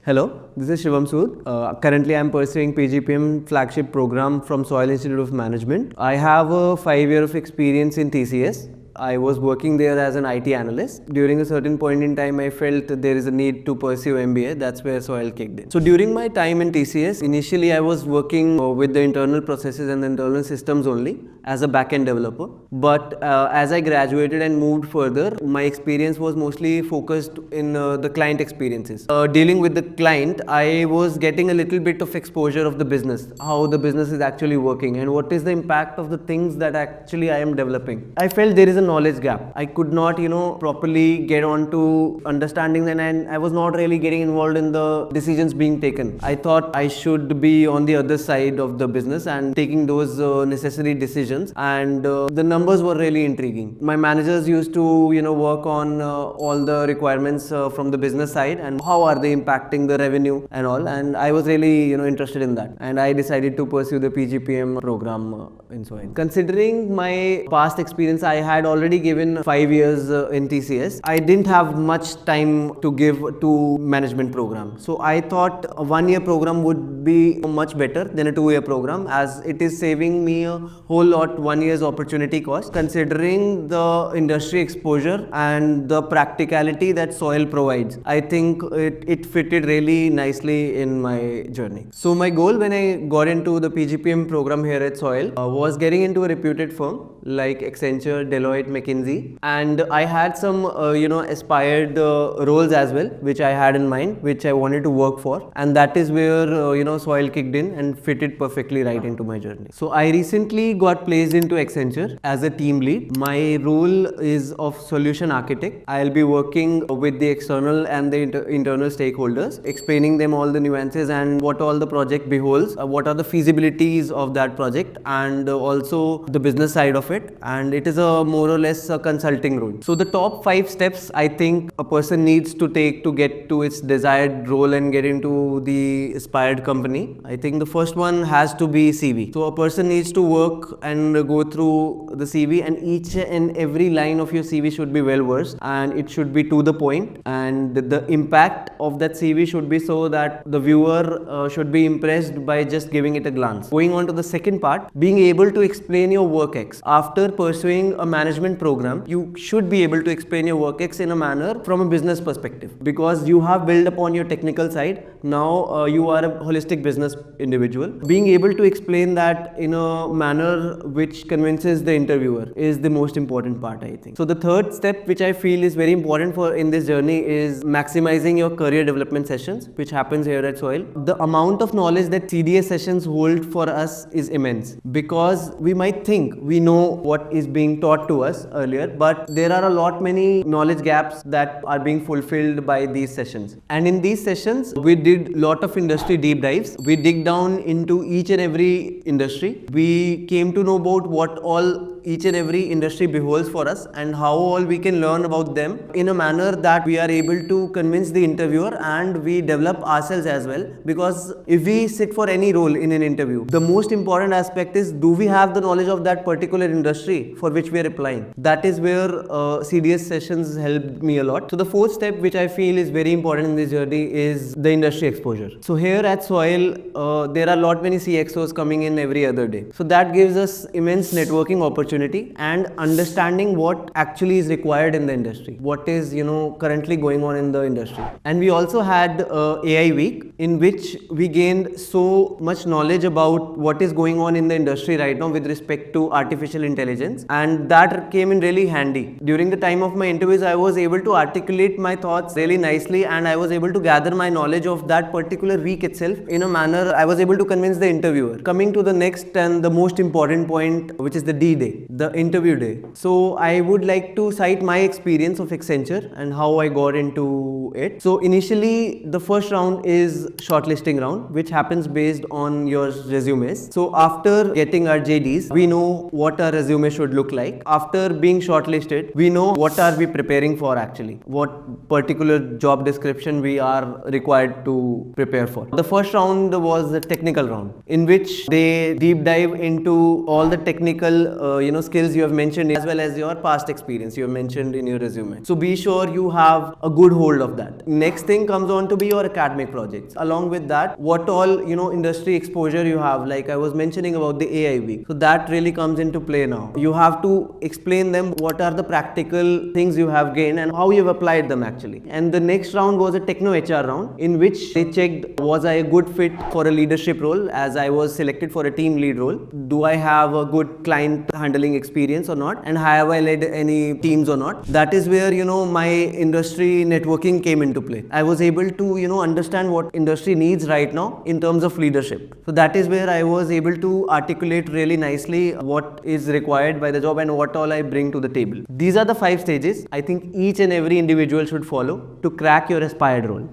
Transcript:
Hello, this is Shivam Sood. Currently, I'm pursuing PGPM flagship program from Soil Institute of Management. I have a 5 year of experience in TCS. I was working there as an IT analyst. During a certain point in time, I felt that there is a need to pursue MBA. That's where Soil kicked in. So during my time in TCS, initially I was working with the internal processes and the internal systems only as a back-end developer. But as I graduated and moved further, my experience was mostly focused in the client experiences. Dealing with the client, I was getting a little bit of exposure of the business, how the business is actually working and what is the impact of the things that actually I am developing. I felt there is a knowledge gap. I could not, properly get on to understanding them, and I was not really getting involved in the decisions being taken. I thought I should be on the other side of the business and taking those necessary decisions, and the numbers were really intriguing. My managers used to, work on all the requirements from the business side and how are they impacting the revenue and all, and I was really, interested in that, and I decided to pursue the PGPM program in Soil. Considering my past experience, I had already given 5 years in TCS. I didn't have much time to give to management program. So I thought a 1 year program would be much better than a 2 year program, as it is saving me a whole lot 1 year's opportunity cost. Considering the industry exposure and the practicality that Soil provides, I think it fitted really nicely in my journey. So my goal when I got into the PGPM program here at Soil was getting into a reputed firm like Accenture, Deloitte, McKinsey, and I had some aspired roles as well, which I had in mind, which I wanted to work for, and that is where Soil kicked in and fitted perfectly right into my journey. So I recently got placed into Accenture as a team lead. My role is of solution architect. I'll be working with the external and the internal stakeholders, explaining them all the nuances and what all the project beholds, what are the feasibilities of that project, and also the business side of it. And it is a more or less a consulting role. So the top 5 steps I think a person needs to take to get to its desired role and get into the aspired company. I think the first one has to be CV. So a person needs to work and go through the CV, and each and every line of your CV should be well versed and it should be to the point, and the impact of that CV should be so that the viewer should be impressed by just giving it a glance. Going on to the second part, being able to explain your work ex. After pursuing a management program, you should be able to explain your work ex in a manner from a business perspective, because you have built upon your technical side. Now you are a holistic business individual. Being able to explain that in a manner which convinces the interviewer is the most important part, I think. So the third step which I feel is very important for in this journey is maximizing your career development sessions, which happens here at Soil. The amount of knowledge that CDS sessions hold for us is immense, because we might think we know what is being taught to us earlier, but there are a lot many knowledge gaps that are being fulfilled by these sessions. And in these sessions, we did lot of industry deep dives. We dig down into each and every industry. We came to know about what all each and every industry beholds for us and how all we can learn about them in a manner that we are able to convince the interviewer, and we develop ourselves as well. Because if we sit for any role in an interview, the most important aspect is, do we have the knowledge of that particular industry for which we are applying? That is where CDS sessions helped me a lot. So the fourth step which I feel is very important in this journey is the industry exposure. So here at Soil, there are a lot many CXOs coming in every other day. So that gives us immense networking opportunity and understanding what actually is required in the industry, what is currently going on in the industry. And we also had AI week, in which we gained so much knowledge about what is going on in the industry right now with respect to artificial intelligence, and that came in really handy. During the time of my interviews, I was able to articulate my thoughts really nicely, and I was able to gather my knowledge of that particular week itself in a manner I was able to convince the interviewer. Coming to the next and the most important point, which is the D-Day, the interview day. So I would like to cite my experience of Accenture and how I got into it. So initially, the first round is shortlisting round, which happens based on your resumes. So after getting our JDs, we know what our resume should look like. After being shortlisted, we know what are we preparing for actually, what particular job description we are required to prepare for. The first round was the technical round, in which they deep dive into all the technical skills you have mentioned, as well as your past experience you have mentioned in your resume. So be sure you have a good hold of that. Next thing comes on to be your academic projects. Along with that, what all industry exposure you have, like I was mentioning about the AI week. So that really comes into play now. You have to explain them what are the practical things you have gained and how you've applied them actually. And the next round was a techno HR round, in which they checked, was I a good fit for a leadership role, as I was selected for a team lead role. Do I have a good client handling experience or not, and have I led any teams or not? That is where my industry networking came into play. I was able to understand what industry needs right now in terms of leadership. So that is where I was able to articulate really nicely what is required by the job and what all I bring to the table. These are the 5 stages I think each and every individual should follow to crack your aspired role.